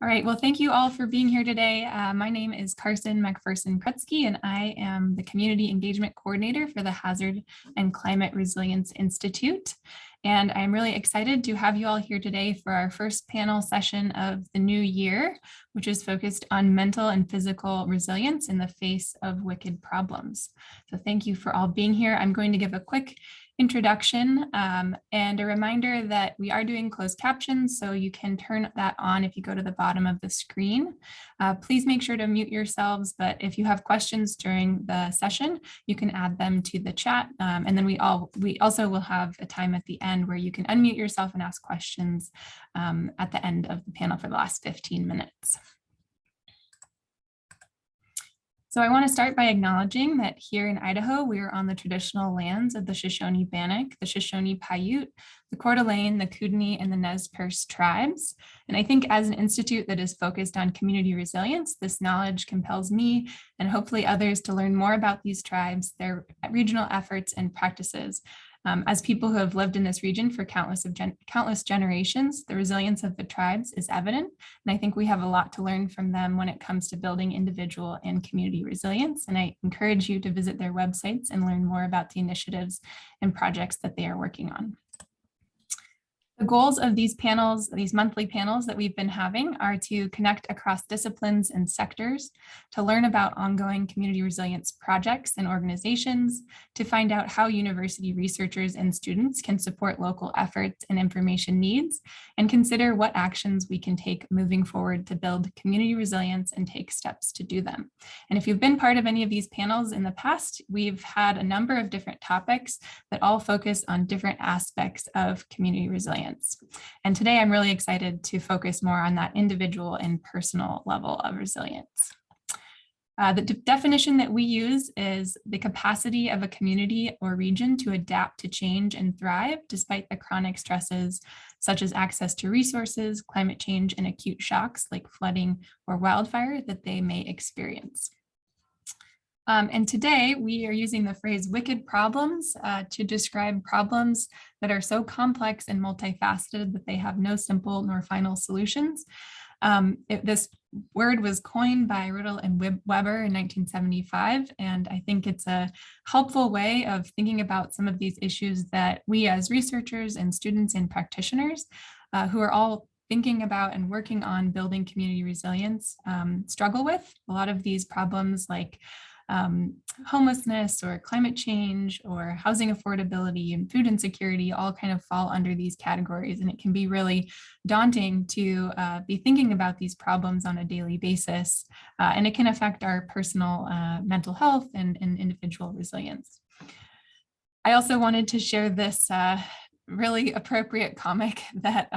All right, well, thank you all for being here today. My name is Carson McPherson-Krutzke, and I am the Community Engagement Coordinator for the Hazard and Climate Resilience Institute. And I'm really excited to have you all here today for our first panel session of the new year, which is focused on mental and physical resilience in the face of wicked problems. So thank you for all being here. I'm going to give a quick introduction and a reminder that we are doing closed captions, so you can turn that on if you go to the bottom of the screen. Please make sure to mute yourselves, but if you have questions during the session, you can add them to the chat. And then we also will have a time at the end where you can unmute yourself and ask questions at the end of the panel for the last 15 minutes. So I want to start by acknowledging that here in Idaho, we are on the traditional lands of the Shoshone-Bannock, the Shoshone-Paiute, the Coeur d'Alene, the Kootenai, and the Nez Perce tribes. And I think as an institute that is focused on community resilience, this knowledge compels me and hopefully others to learn more about these tribes, their regional efforts and practices. As people who have lived in this region for countless generations, the resilience of the tribes is evident, and I think we have a lot to learn from them when it comes to building individual and community resilience. And I encourage you to visit their websites and learn more about the initiatives and projects that they are working on. The goals of these panels, these monthly panels that we've been having, are to connect across disciplines and sectors, to learn about ongoing community resilience projects and organizations, to find out how university researchers and students can support local efforts and information needs, and consider what actions we can take moving forward to build community resilience and take steps to do them. And if you've been part of any of these panels in the past, we've had a number of different topics that all focus on different aspects of community resilience. And today I'm really excited to focus more on that individual and personal level of resilience. The definition that we use is the capacity of a community or region to adapt to change and thrive despite the chronic stresses such as access to resources, climate change, and acute shocks like flooding or wildfire that they may experience. And today we are using the phrase wicked problems to describe problems that are so complex and multifaceted that they have no simple nor final solutions. This word was coined by Rittel and Webber in 1975, and I think it's a helpful way of thinking about some of these issues that we as researchers and students and practitioners who are all thinking about and working on building community resilience struggle with. A lot of these problems like homelessness or climate change or housing affordability and food insecurity all kind of fall under these categories. And it can be really daunting to be thinking about these problems on a daily basis. And it can affect our personal mental health and individual resilience. I also wanted to share this really appropriate comic that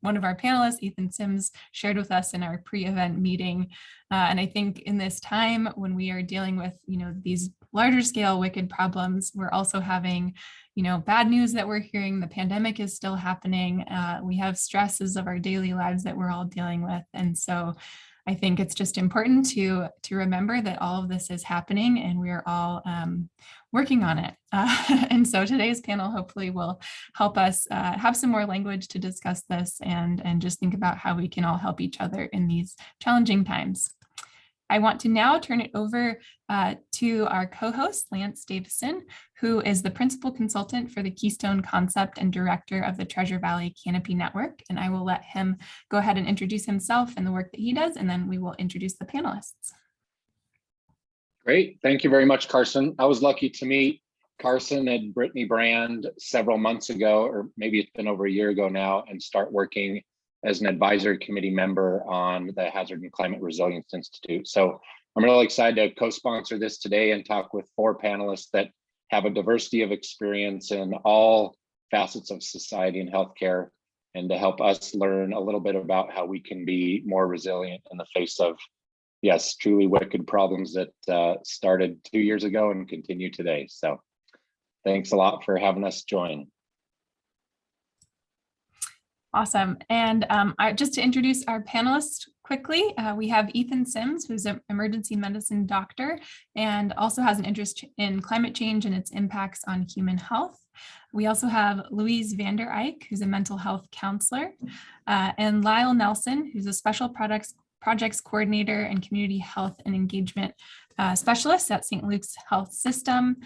one of our panelists, Ethan Sims, shared with us in our pre-event meeting. And I think in this time when we are dealing with, these larger scale wicked problems, we're also having, bad news that we're hearing. The pandemic is still happening. We have stresses of our daily lives that we're all dealing with. And so I think it's just important to remember that all of this is happening and we're all working on it. And so today's panel hopefully will help us have some more language to discuss this and just think about how we can all help each other in these challenging times. I want to now turn it over to our co-host, Lance Davison, who is the principal consultant for the Keystone Concept and director of the Treasure Valley Canopy Network. And I will let him go ahead and introduce himself and the work that he does, and then we will introduce the panelists. Great. Thank you very much, Carson. I was lucky to meet Carson and Brittany Brand several months ago, or maybe it's been over a year ago now, and start working as an advisory committee member on the Hazard and Climate Resilience Institute. So I'm really excited to co-sponsor this today and talk with 4 panelists that have a diversity of experience in all facets of society and healthcare, and to help us learn a little bit about how we can be more resilient in the face of, yes, truly wicked problems that started 2 years ago and continue today. So thanks a lot for having us join. Awesome. And just to introduce our panelists quickly, we have Ethan Sims, who's an emergency medicine doctor and also has an interest in climate change and its impacts on human health. We also have Louise Von Drake, who's a mental health counselor, and Lyle Nelson, who's a special projects coordinator and community health and engagement specialist at St. Luke's Health System.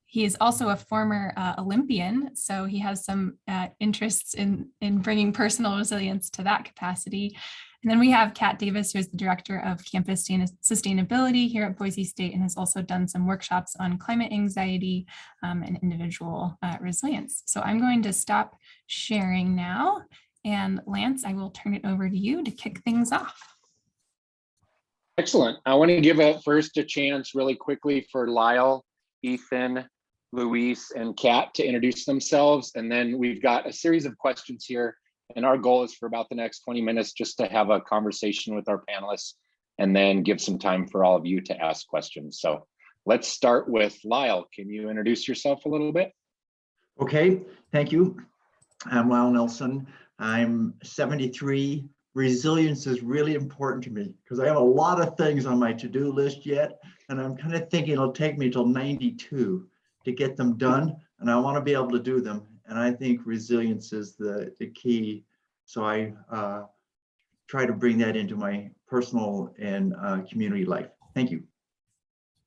He is also a former Olympian, so he has some interests in bringing personal resilience to that capacity. And then we have Kat Davis, who is the director of campus sustainability here at Boise State and has also done some workshops on climate anxiety and individual resilience. So I'm going to stop sharing now. And Lance, I will turn it over to you to kick things off. Excellent. I want to give first a chance really quickly for Lyle, Ethan, Louise, and Kat to introduce themselves. And then we've got a series of questions here. And our goal is for about the next 20 minutes just to have a conversation with our panelists and then give some time for all of you to ask questions. So let's start with Lyle. Can you introduce yourself a little bit? Okay, thank you. I'm Lyle Nelson. I'm 73. Resilience is really important to me because I have a lot of things on my to-do list yet. And I'm kind of thinking it'll take me till 92 to get them done. And I want to be able to do them. And I think resilience is the key. So I try to bring that into my personal and community life. Thank you.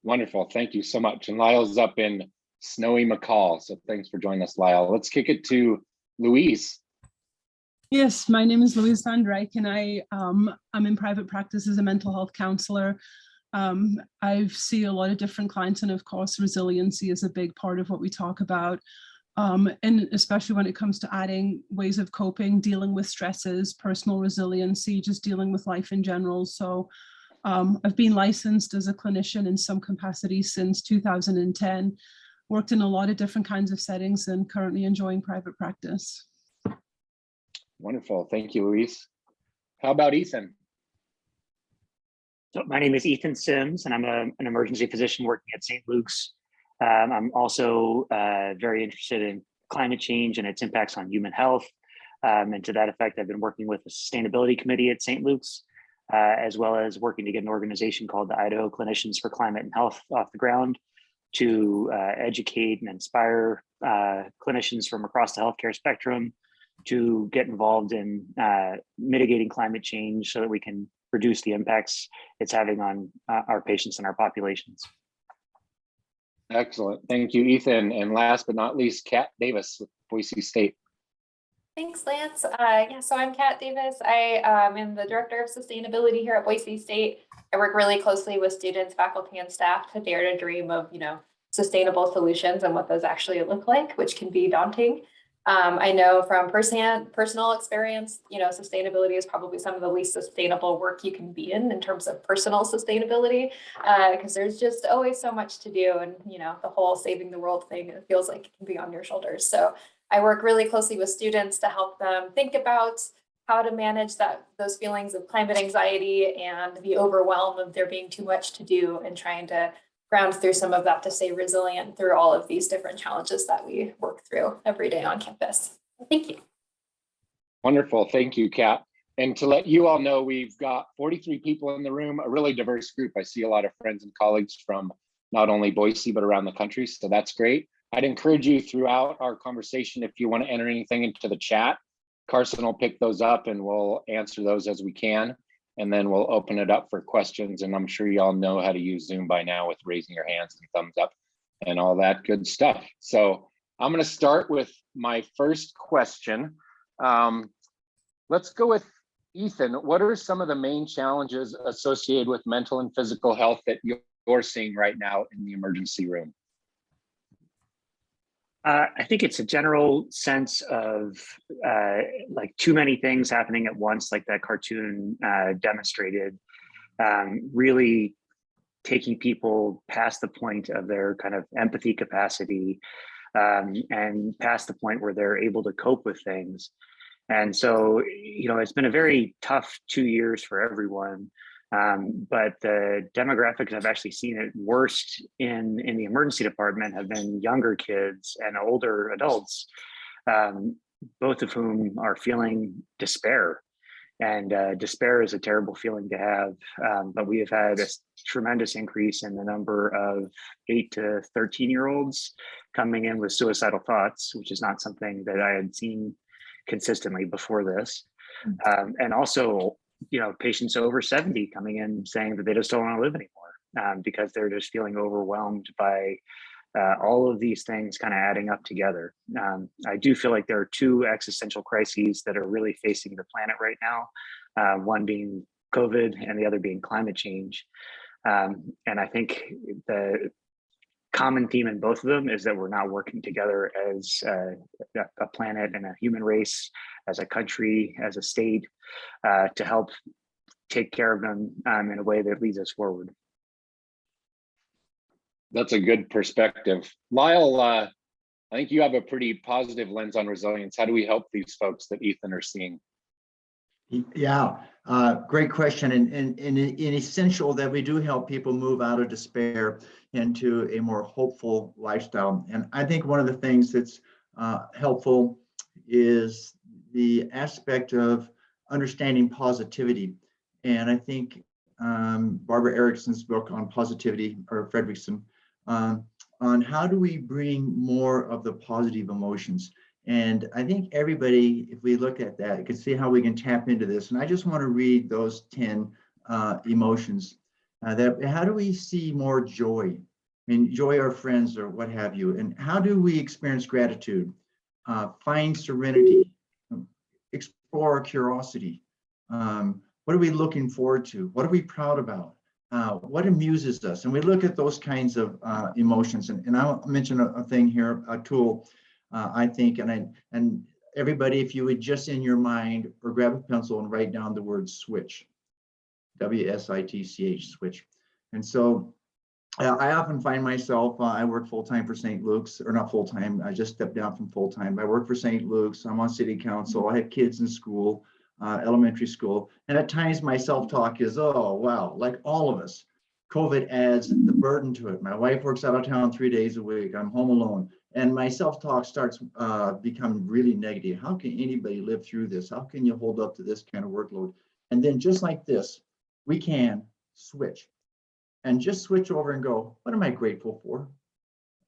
Wonderful. Thank you so much. And Lyle's up in snowy McCall. So thanks for joining us, Lyle. Let's kick it to Louise. Yes, my name is Louise Von Drake, and I'm in private practice as a mental health counselor. I see a lot of different clients, and of course, resiliency is a big part of what we talk about. And especially when it comes to adding ways of coping, dealing with stresses, personal resiliency, just dealing with life in general. So I've been licensed as a clinician in some capacity since 2010, worked in a lot of different kinds of settings, and currently enjoying private practice. Wonderful. Thank you, Louise. How about Ethan? So my name is Ethan Sims, and I'm an emergency physician working at St. Luke's. I'm also very interested in climate change and its impacts on human health. And to that effect, I've been working with the sustainability committee at St. Luke's, as well as working to get an organization called the Idaho Clinicians for Climate and Health off the ground to educate and inspire clinicians from across the healthcare spectrum to get involved in mitigating climate change so that we can reduce the impacts it's having on our patients and our populations. Excellent. Thank you, Ethan. And last but not least, Kat Davis with Boise State. Thanks, Lance. Yeah, so I'm Kat Davis. I am the director of sustainability here at Boise State. I work really closely with students, faculty, and staff to dare to dream of, sustainable solutions and what those actually look like, which can be daunting. I know from personal experience, sustainability is probably some of the least sustainable work you can be in terms of personal sustainability, because there's just always so much to do. And, the whole saving the world thing, it feels like it can be on your shoulders. So I work really closely with students to help them think about how to manage those feelings of climate anxiety and the overwhelm of there being too much to do, and trying to ground through some of that to stay resilient through all of these different challenges that we work through every day on campus. Thank you. Wonderful. Thank you, Kat. And to let you all know, we've got 43 people in the room, a really diverse group. I see a lot of friends and colleagues from not only Boise, but around the country. So that's great. I'd encourage you throughout our conversation, if you want to enter anything into the chat, Carson will pick those up and we'll answer those as we can. And then we'll open it up for questions. And I'm sure you all know how to use Zoom by now with raising your hands and thumbs up and all that good stuff. So I'm going to start with my first question. Let's go with Ethan. What are some of the main challenges associated with mental and physical health that you're seeing right now in the emergency room? I think it's a general sense of like too many things happening at once, like that cartoon demonstrated, really taking people past the point of their kind of empathy capacity and past the point where they're able to cope with things. And so, it's been a very tough 2 years for everyone. But the demographics I've actually seen it worst in the emergency department have been younger kids and older adults. both of whom are feeling despair. And despair is a terrible feeling to have, but we have had a tremendous increase in the number of 8 to 13-year-olds coming in with suicidal thoughts, which is not something that I had seen consistently before this. And also, patients over 70 coming in saying that they just don't want to live anymore because they're just feeling overwhelmed by all of these things kind of adding up together. I do feel like there are two existential crises that are really facing the planet right now, one being COVID and the other being climate change. And I think the common theme in both of them is that we're not working together as a planet and a human race, as a country, as a state, to help take care of them in a way that leads us forward. That's a good perspective. Lyle, I think you have a pretty positive lens on resilience. How do we help these folks that Ethan are seeing? Yeah, great question. And essential that we do help people move out of despair into a more hopeful lifestyle. And I think one of the things that's helpful is the aspect of understanding positivity. And I think Barbara Erickson's book on positivity, or Fredrickson, on how do we bring more of the positive emotions. And I think everybody, if we look at that, can see how we can tap into this. And I just want to read those 10 emotions. How do we see more joy? I mean, joy our friends or what have you. And how do we experience gratitude? Find serenity, explore our curiosity. What are we looking forward to? What are we proud about? What amuses us? And we look at those kinds of emotions. And I'll mention a thing here, a tool, I think, and everybody, if you would just in your mind or grab a pencil and write down the word switch, WSITCH, switch. And so I often find myself, I work full-time for St. Luke's, or not full-time, I just stepped down from full-time. I work for St. Luke's, I'm on city council, I have kids in school, elementary school. And at times my self-talk is, oh, wow, like all of us, COVID adds the burden to it. My wife works out of town 3 days a week, I'm home alone. And my self-talk starts becoming really negative. How can anybody live through this? How can you hold up to this kind of workload? And then just like this, we can switch and just switch over and go, what am I grateful for?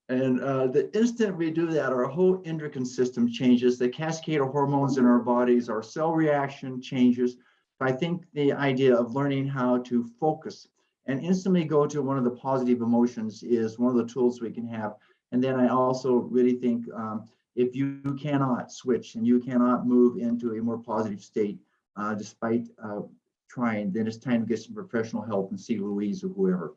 And the instant we do that, our whole endocrine system changes, the cascade of hormones in our bodies, our cell reaction changes. I think the idea of learning how to focus and instantly go to one of the positive emotions is one of the tools we can have. And then I also really think if you cannot switch and you cannot move into a more positive state, despite trying, then it's time to get some professional help and see Louise or whoever.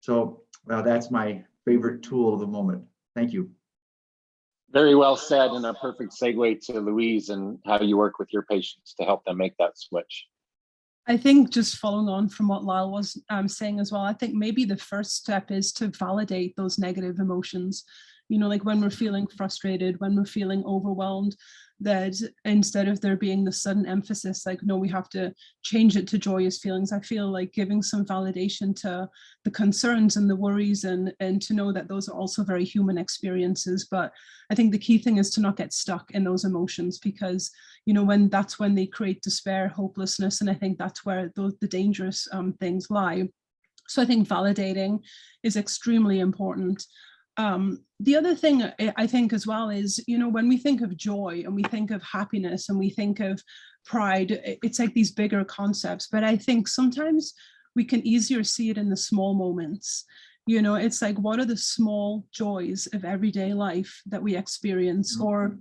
So that's my favorite tool of the moment. Thank you. Very well said, and a perfect segue to Louise and how you work with your patients to help them make that switch. I think just following on from what Lyle was saying as well, I think maybe the first step is to validate those negative emotions. Like when we're feeling frustrated, when we're feeling overwhelmed, that instead of there being the sudden emphasis, like, no, we have to change it to joyous feelings. I feel like giving some validation to the concerns and the worries and to know that those are also very human experiences. But I think the key thing is to not get stuck in those emotions, because, that's when they create despair, hopelessness. And I think that's where the dangerous things lie. So I think validating is extremely important. The other thing I think as well is, when we think of joy and we think of happiness and we think of pride, it's like these bigger concepts. But I think sometimes we can easier see it in the small moments. It's like, what are the small joys of everyday life that we experience, or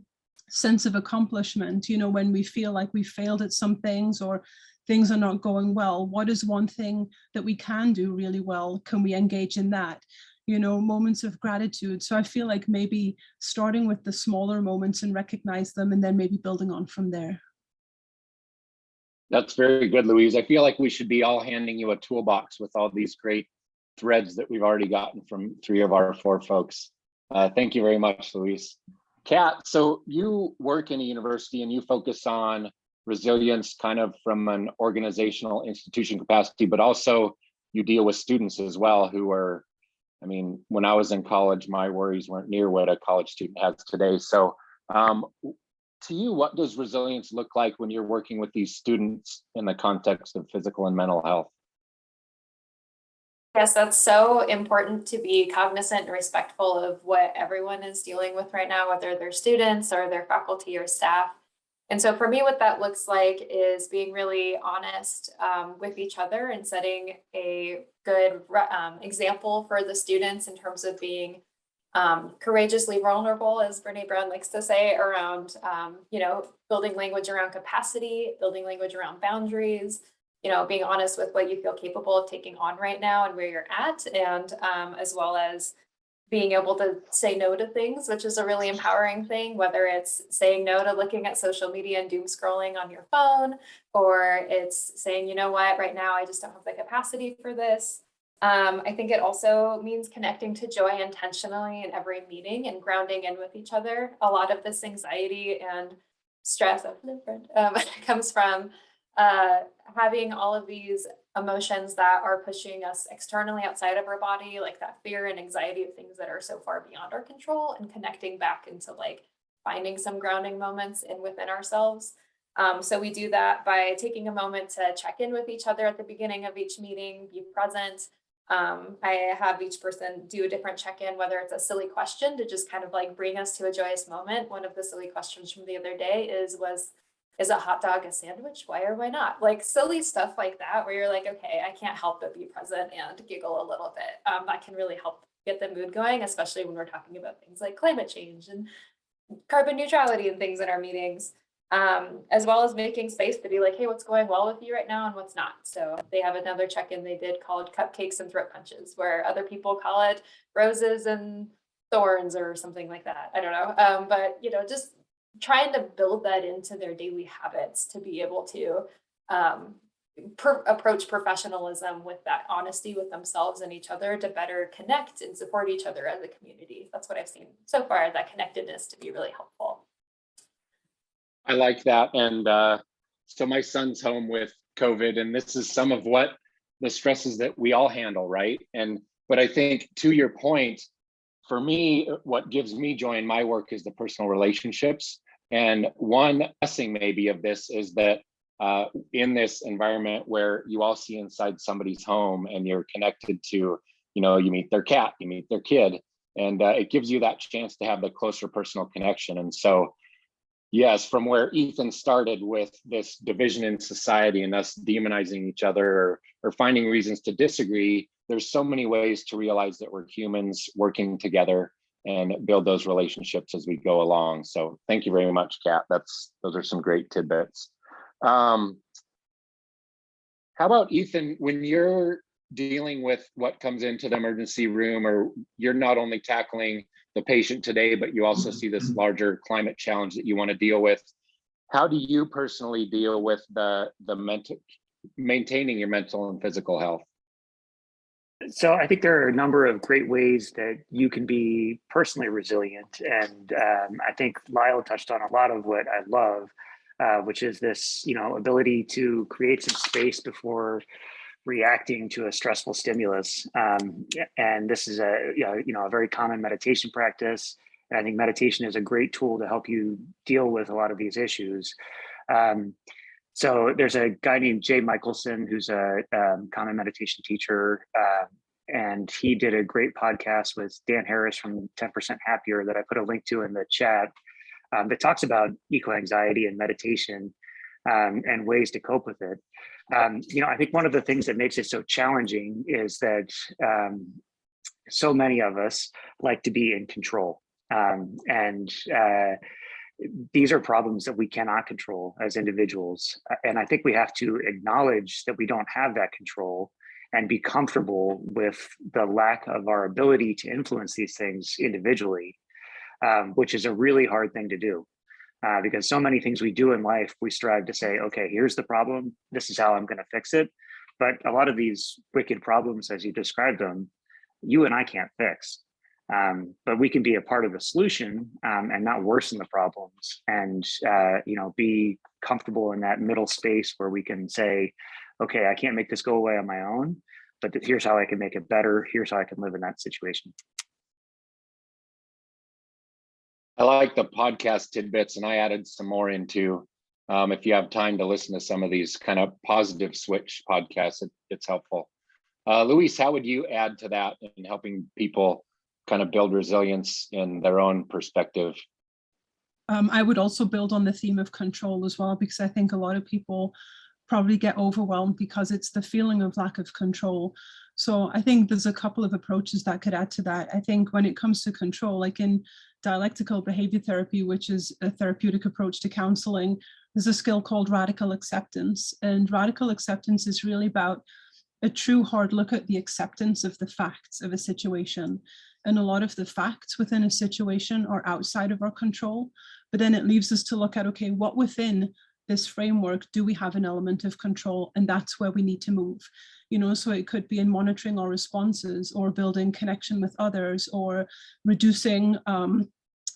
sense of accomplishment, when we feel like we failed at some things or things are not going well. What is one thing that we can do really well? Can we engage in that? Moments of gratitude. So I feel like maybe starting with the smaller moments and recognize them, and then maybe building on from there. That's very good, Louise. I feel like we should be all handing you a toolbox with all these great threads that we've already gotten from 3 of our 4 folks. Thank you very much, Louise. Kat, so you work in a university and you focus on resilience kind of from an organizational institution capacity, but also you deal with students as well who are, when I was in college, my worries weren't near what a college student has today. So to you, what does resilience look like when you're working with these students in the context of physical and mental health? Yes, that's so important to be cognizant and respectful of what everyone is dealing with right now, whether they're students or their faculty or staff. And so for me, what that looks like is being really honest with each other and setting a good example for the students in terms of being courageously vulnerable, as Brene Brown likes to say, around, building language around capacity, building language around boundaries, being honest with what you feel capable of taking on right now and where you're at, and as well as being able to say no to things, which is a really empowering thing, whether it's saying no to looking at social media and doom scrolling on your phone, or it's saying, you know what, right now I just don't have the capacity for this. I think it also means connecting to joy intentionally in every meeting and grounding in with each other. A lot of this anxiety and stress comes from having all of these emotions that are pushing us externally outside of our body, like that fear and anxiety of things that are so far beyond our control, and connecting back into like finding some grounding moments in within ourselves. So we do that by taking a moment to check in with each other at the beginning of each meeting, be present. I have each person do a different check-in, whether it's a silly question to just kind of like bring us to a joyous moment. One of the silly questions from the other day is a hot dog a sandwich? Why or why not? Like silly stuff like that, where you're like, okay, I can't help but be present and giggle a little bit. That can really help get the mood going, especially when we're talking about things like climate change and carbon neutrality and things in our meetings, as well as making space to be like, hey, what's going well with you right now and what's not? So they have another check-in they did called cupcakes and throat punches, where other people call it roses and thorns or something like that. I don't know. But just trying to build that into their daily habits to be able to approach professionalism with that honesty with themselves and each other to better connect and support each other as a community. That's what I've seen so far, that connectedness to be really helpful. I like that. And so my son's home with COVID, and this is some of what the stresses that we all handle, right? But I think to your point, for me, what gives me joy in my work is the personal relationships. And one blessing maybe of this is that in this environment where you all see inside somebody's home and you're connected to, you meet their cat, you meet their kid, and it gives you that chance to have the closer personal connection. And so, yes, from where Ethan started with this division in society and us demonizing each other or finding reasons to disagree, there's so many ways to realize that we're humans working together and build those relationships as we go along. So thank you very much, Kat. Those are some great tidbits. How about Ethan, when you're dealing with what comes into the emergency room, or you're not only tackling the patient today, but you also see this larger climate challenge that you want to deal with, how do you personally deal with the maintaining your mental and physical health? So I think there are a number of great ways that you can be personally resilient. And I think Lyle touched on a lot of what I love, which is this, ability to create some space before reacting to a stressful stimulus. And this is a very common meditation practice. And I think meditation is a great tool to help you deal with a lot of these issues. So there's a guy named Jay Michelson, who's a common meditation teacher. And he did a great podcast with Dan Harris from 10% Happier that I put a link to in the chat that talks about eco-anxiety and meditation and ways to cope with it. I think one of the things that makes it so challenging is that so many of us like to be in control. These are problems that we cannot control as individuals. And I think we have to acknowledge that we don't have that control and be comfortable with the lack of our ability to influence these things individually, which is a really hard thing to do. Because so many things we do in life, we strive to say, okay, here's the problem. This is how I'm going to fix it. But a lot of these wicked problems, as you described them, you and I can't fix. But we can be a part of the solution and not worsen the problems, and be comfortable in that middle space where we can say, okay, I can't make this go away on my own, but here's how I can make it better. Here's how I can live in that situation. I like the podcast tidbits, and I added some more into. If you have time to listen to some of these kind of positive switch podcasts, it's helpful. Louise, how would you add to that in helping people kind of build resilience in their own perspective? I would also build on the theme of control as well, because I think a lot of people probably get overwhelmed because it's the feeling of lack of control. So I think there's a couple of approaches that could add to that. I think when it comes to control, like in dialectical behavior therapy, which is a therapeutic approach to counseling, there's a skill called radical acceptance. And radical acceptance is really about a true hard look at the acceptance of the facts of a situation. And a lot of the facts within a situation are outside of our control, but then it leaves us to look at, okay, what within this framework do we have an element of control? And that's where we need to move. So it could be in monitoring our responses, or building connection with others, or reducing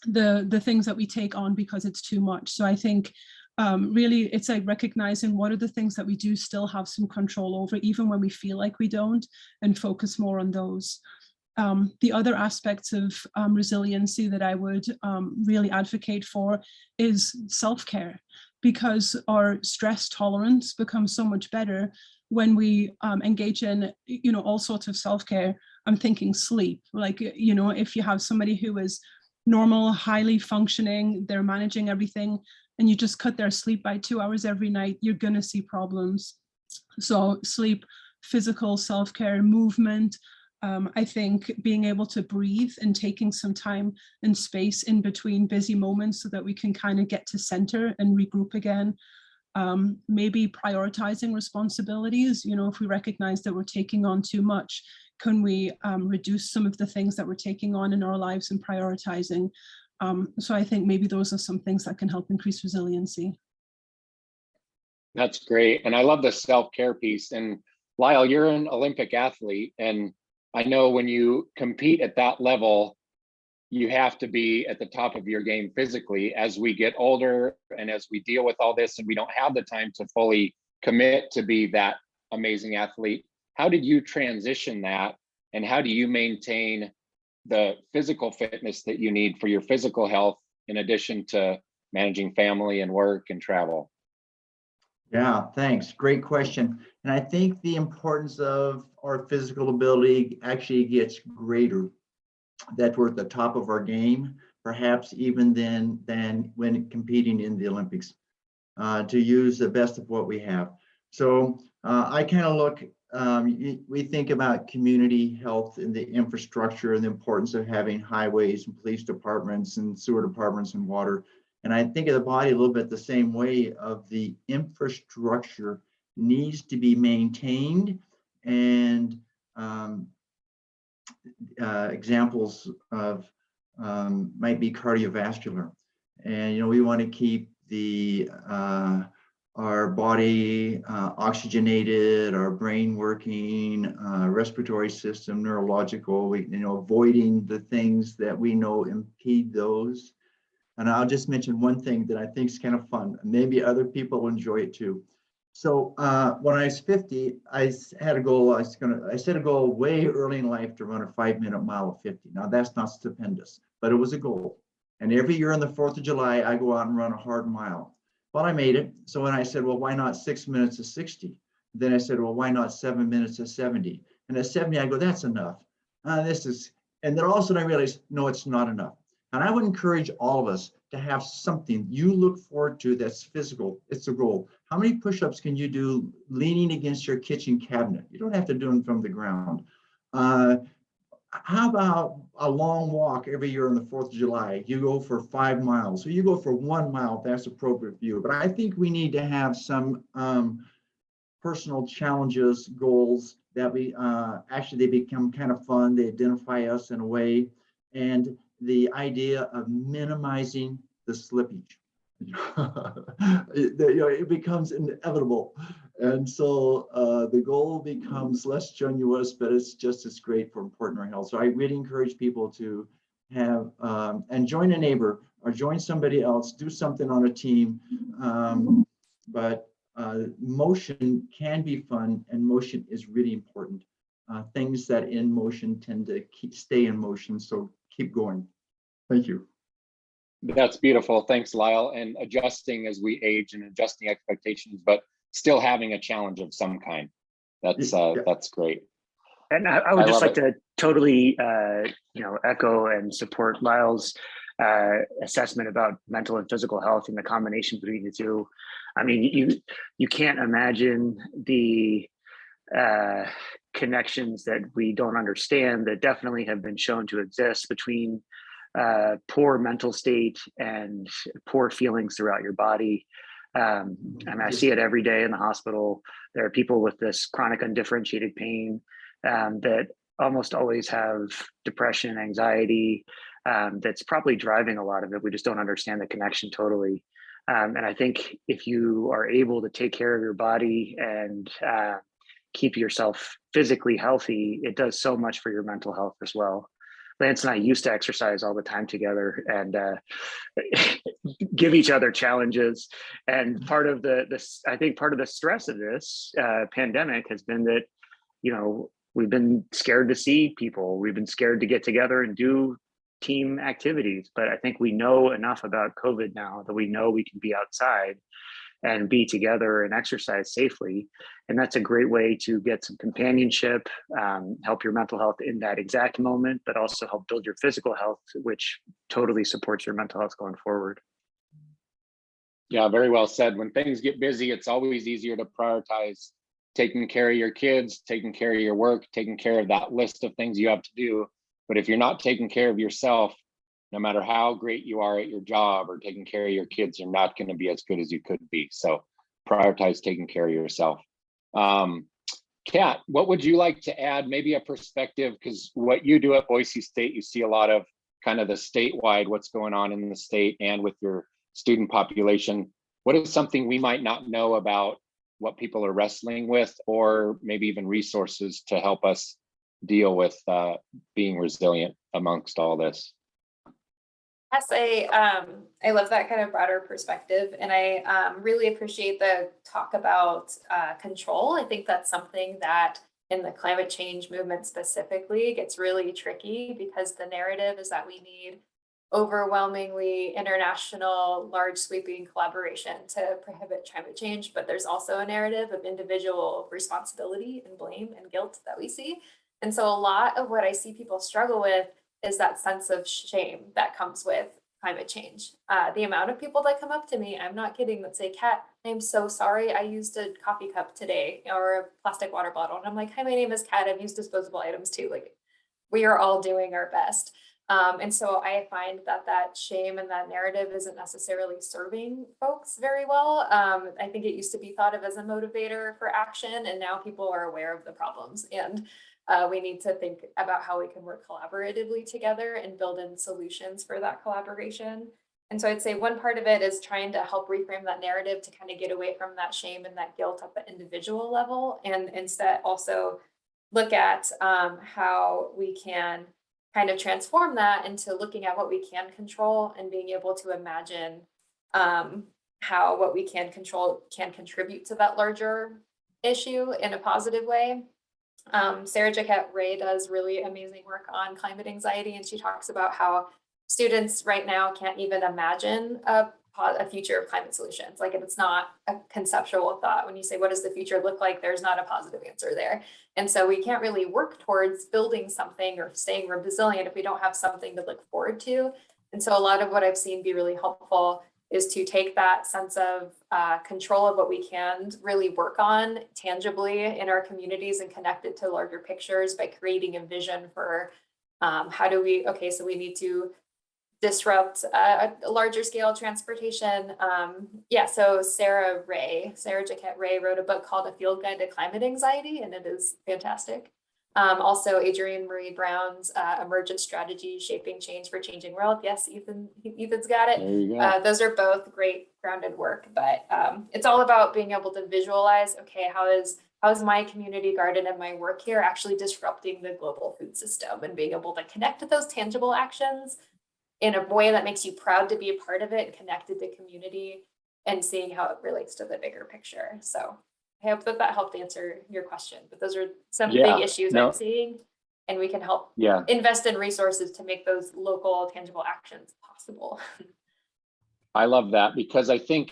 the things that we take on because it's too much. So I think really it's like recognizing what are the things that we do still have some control over, even when we feel like we don't, and focus more on those. The other aspects of resiliency that I would really advocate for is self-care, because our stress tolerance becomes so much better when we engage in, all sorts of self-care. I'm thinking sleep, like, if you have somebody who is normal, highly functioning, they're managing everything, and you just cut their sleep by 2 hours every night, you're gonna see problems. So sleep, physical self-care, movement, I think being able to breathe and taking some time and space in between busy moments so that we can kind of get to center and regroup again. Maybe prioritizing responsibilities, if we recognize that we're taking on too much, can we reduce some of the things that we're taking on in our lives and prioritizing? So I think maybe those are some things that can help increase resiliency. That's great. And I love the self-care piece. And Lyle, you're an Olympic athlete, and I know when you compete at that level, you have to be at the top of your game physically. As we get older and as we deal with all this, and we don't have the time to fully commit to be that amazing athlete, how did you transition that? And how do you maintain the physical fitness that you need for your physical health, in addition to managing family and work and travel? Yeah, thanks. Great question. And I think the importance of our physical ability actually gets greater, that we're at the top of our game, perhaps even than when competing in the Olympics, to use the best of what we have. So I kind of look, we think about community health and the infrastructure and the importance of having highways and police departments and sewer departments and water. And I think of the body a little bit the same way, of the infrastructure needs to be maintained. And examples of might be cardiovascular. And, we want to keep our body oxygenated, our brain working, respiratory system, neurological, avoiding the things that we know impede those. And I'll just mention one thing that I think is kind of fun. Maybe other people will enjoy it too. So when I was 50, I had a goal. I set a goal way early in life to run a 5-minute mile of 50. Now that's not stupendous, but it was a goal. And every year on the 4th of July, I go out and run a hard mile. Well, I made it. So when I said, well, why not 6 minutes of 60? Then I said, well, why not 7 minutes of 70? And at 70, I go, that's enough. And then all of a sudden I realized, no, it's not enough. And I would encourage all of us to have something you look forward to that's physical. It's a goal. How many push-ups can you do leaning against your kitchen cabinet? You don't have to do them from the ground. How about a long walk every year on the 4th of July? You go for 5 miles, so you go for 1 mile if that's appropriate for you. But I think we need to have some personal challenges, goals that we actually, they become kind of fun. They identify us in a way. And the idea of minimizing the slippage. It becomes inevitable. And so the goal becomes less strenuous, but it's just as great for important our health. So I really encourage people to have, and join a neighbor or join somebody else, do something on a team. But motion can be fun, and motion is really important. Things that in motion tend to stay in motion. So keep going. Thank you. That's beautiful. Thanks, Lyle. And adjusting as we age and adjusting expectations, but still having a challenge of some kind. That's great. And I would just like to totally, echo and support Lyle's assessment about mental and physical health and the combination between the two. I mean, you can't imagine the connections that we don't understand that definitely have been shown to exist between poor mental state and poor feelings throughout your body. I see it every day in the hospital. There are people with this chronic undifferentiated pain that almost always have depression, anxiety, that's probably driving a lot of it. We just don't understand the connection totally. And I think if you are able to take care of your body and keep yourself physically healthy, it does so much for your mental health as well. Lance and I used to exercise all the time together and give each other challenges. And part of I think part of the stress of this pandemic has been that, we've been scared to see people. We've been scared to get together and do team activities. But I think we know enough about COVID now that we know we can be outside and be together and exercise safely. And that's a great way to get some companionship, help your mental health in that exact moment, but also help build your physical health, which totally supports your mental health going forward. Yeah, very well said. When things get busy, it's always easier to prioritize taking care of your kids, taking care of your work, taking care of that list of things you have to do. But if you're not taking care of yourself, no matter how great you are at your job or taking care of your kids, you're not going to be as good as you could be. So prioritize taking care of yourself. Kat, what would you like to add? Maybe a perspective, because what you do at Boise State, you see a lot of kind of the statewide, what's going on in the state and with your student population. What is something we might not know about what people are wrestling with, or maybe even resources to help us deal with being resilient amongst all this? Yes, I love that kind of broader perspective, and I really appreciate the talk about control. I think that's something that in the climate change movement specifically gets really tricky, because the narrative is that we need overwhelmingly international, large sweeping collaboration to prohibit climate change, but there's also a narrative of individual responsibility and blame and guilt that we see. And so a lot of what I see people struggle with is that sense of shame that comes with climate change. The amount of people that come up to me, I'm not kidding, that say, Kat, I'm so sorry, I used a coffee cup today or a plastic water bottle. And I'm like, hi, my name is Kat, I've used disposable items too. Like, we are all doing our best. And so I find that shame and that narrative isn't necessarily serving folks very well. I think it used to be thought of as a motivator for action, and now people are aware of the problems. And we need to think about how we can work collaboratively together and build in solutions for that collaboration. And so I'd say one part of it is trying to help reframe that narrative to kind of get away from that shame and that guilt at the individual level, and instead also look at how we can kind of transform that into looking at what we can control and being able to imagine how what we can control can contribute to that larger issue in a positive way. Sarah Jaquette Ray does really amazing work on climate anxiety, and she talks about how students right now can't even imagine a future of climate solutions. Like, if it's not a conceptual thought, when you say, what does the future look like? There's not a positive answer there. And so we can't really work towards building something or staying resilient if we don't have something to look forward to. And so a lot of what I've seen be really helpful is to take that sense of control of what we can really work on tangibly in our communities and connect it to larger pictures by creating a vision for how do we, okay, so we need to disrupt a larger scale transportation. So Sarah Jaquette Ray wrote a book called A Field Guide to Climate Anxiety, and it is fantastic. Also Adrienne Marie Brown's Emergent Strategy, Shaping Change for Changing World. Yes, Ethan's got it. There you go. Those are both great grounded work, but it's all about being able to visualize, okay, how is my community garden and my work here actually disrupting the global food system, and being able to connect to those tangible actions in a way that makes you proud to be a part of it and connected to community, and seeing how it relates to the bigger picture. So I hope that helped answer your question, but those are some big issues I'm seeing, and we can help invest in resources to make those local tangible actions possible. I love that, because I think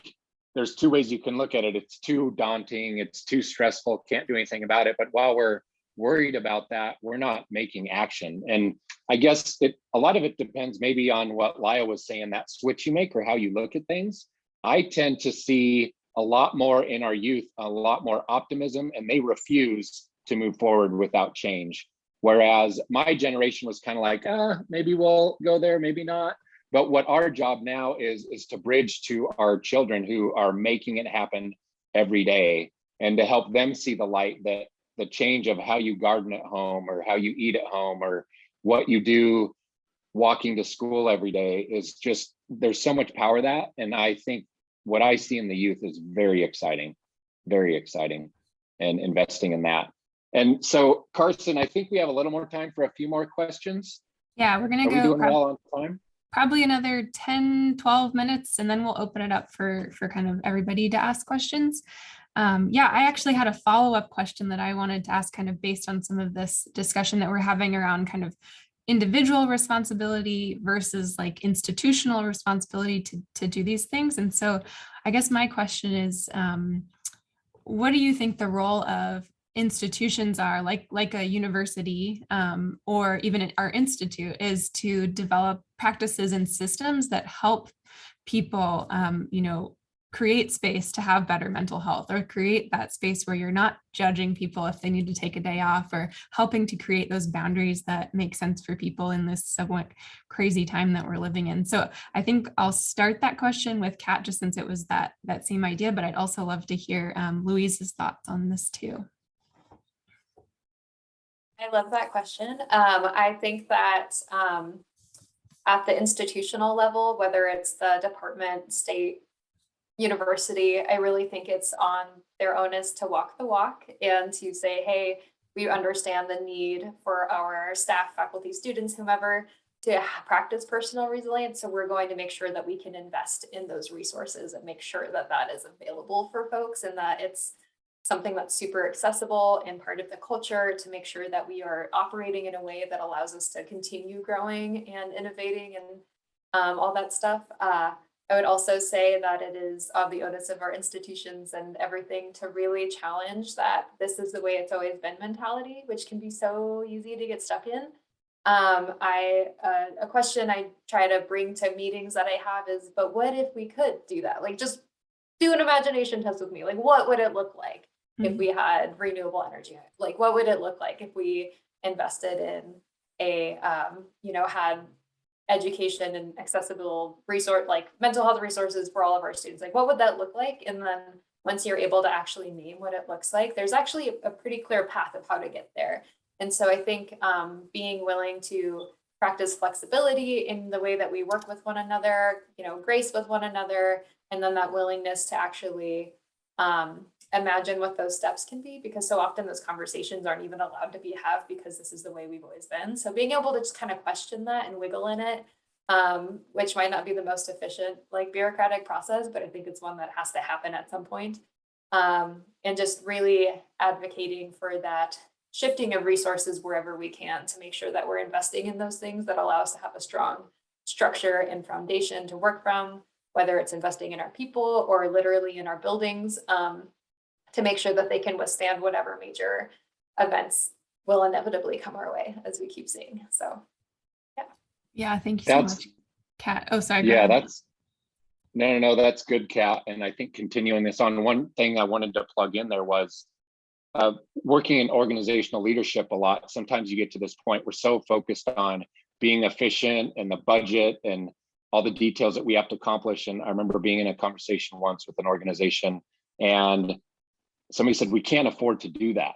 there's two ways you can look at it. It's too daunting, it's too stressful, can't do anything about it. But while we're worried about that, we're not making action. And I guess a lot of it depends maybe on what Laya was saying, that switch you make or how you look at things. I tend to see a lot more in our youth, a lot more optimism, and they refuse to move forward without change. Whereas my generation was kind of like, maybe we'll go there, maybe not. But what our job now is to bridge to our children who are making it happen every day, and to help them see the light, that the change of how you garden at home or how you eat at home or what you do walking to school every day is just, there's so much power that. And I think what I see in the youth is very exciting, and investing in that. And so, Carson, I think we have a little more time for a few more questions. Yeah, we're going to Are we go doing well on time? probably another 10, 12 minutes, and then we'll open it up for kind of everybody to ask questions. Yeah, I actually had a follow-up question that I wanted to ask, kind of based on some of this discussion that we're having around kind of individual responsibility versus like institutional responsibility to do these things. And so I guess my question is, what do you think the role of institutions are, like a university or even our institute, is to develop practices and systems that help people, create space to have better mental health, or create that space where you're not judging people if they need to take a day off, or helping to create those boundaries that make sense for people in this somewhat crazy time that we're living in. So I think I'll start that question with Kat, just since it was that same idea, but I'd also love to hear Louise's thoughts on this too. I love that question. I think that at the institutional level, whether it's the department, state, university, I really think it's on their onus to walk the walk and to say, hey, we understand the need for our staff, faculty, students, whomever, to practice personal resilience. So we're going to make sure that we can invest in those resources and make sure that that is available for folks, and that it's something that's super accessible and part of the culture, to make sure that we are operating in a way that allows us to continue growing and innovating and all that stuff. I would also say that it is of the onus of our institutions and everything to really challenge that this is the way it's always been mentality, which can be so easy to get stuck in. A question I try to bring to meetings that I have is, but what if we could do that? Like, just do an imagination test with me. Like, what would it look like if we had renewable energy? Like, what would it look like if we invested in a, had education and accessible resource, like mental health resources for all of our students? Like, what would that look like? And then once you're able to actually name what it looks like, there's actually a pretty clear path of how to get there. And so I think being willing to practice flexibility in the way that we work with one another, grace with one another, and then that willingness to actually imagine what those steps can be, because so often those conversations aren't even allowed to be had because this is the way we've always been. So being able to just kind of question that and wiggle in it, which might not be the most efficient bureaucratic process, but I think it's one that has to happen at some point. And just really advocating for that shifting of resources wherever we can to make sure that we're investing in those things that allow us to have a strong structure and foundation to work from, whether it's investing in our people or literally in our buildings, to make sure that they can withstand whatever major events will inevitably come our way, as we keep seeing. So, yeah. Yeah, thank you so much, Kat. Oh, sorry. Yeah, that's that's good, Kat. And I think continuing this on, one thing I wanted to plug in there was working in organizational leadership a lot. Sometimes you get to this point, we're so focused on being efficient and the budget and all the details that we have to accomplish. And I remember being in a conversation once with an organization, and somebody said, we can't afford to do that.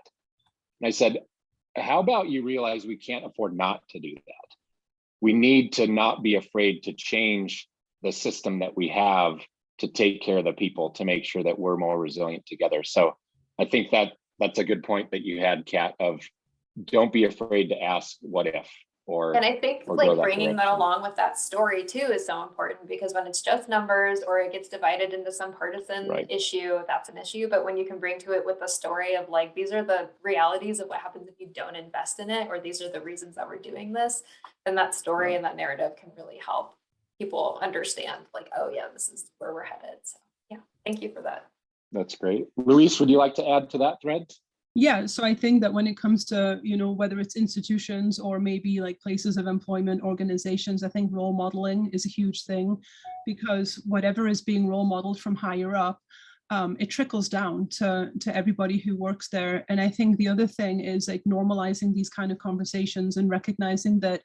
And I said, how about you realize we can't afford not to do that? We need to not be afraid to change the system that we have to take care of the people, to make sure that we're more resilient together. So I think that's a good point that you had, Kat, of don't be afraid to ask what if. And I think bringing that along with that story too is so important, because when it's just numbers or it gets divided into some partisan issue, that's an issue. But when you can bring to it with a story of these are the realities of what happens if you don't invest in it, or these are the reasons that we're doing this, then that story and that narrative can really help people understand like, oh yeah, this is where we're headed. So yeah, thank you for that. That's great. Louise, would you like to add to that thread? Yeah, so I think that when it comes to, whether it's institutions or maybe like places of employment, organizations, I think role modeling is a huge thing, because whatever is being role modeled from higher up, it trickles down to everybody who works there. And I think the other thing is like normalizing these kind of conversations and recognizing that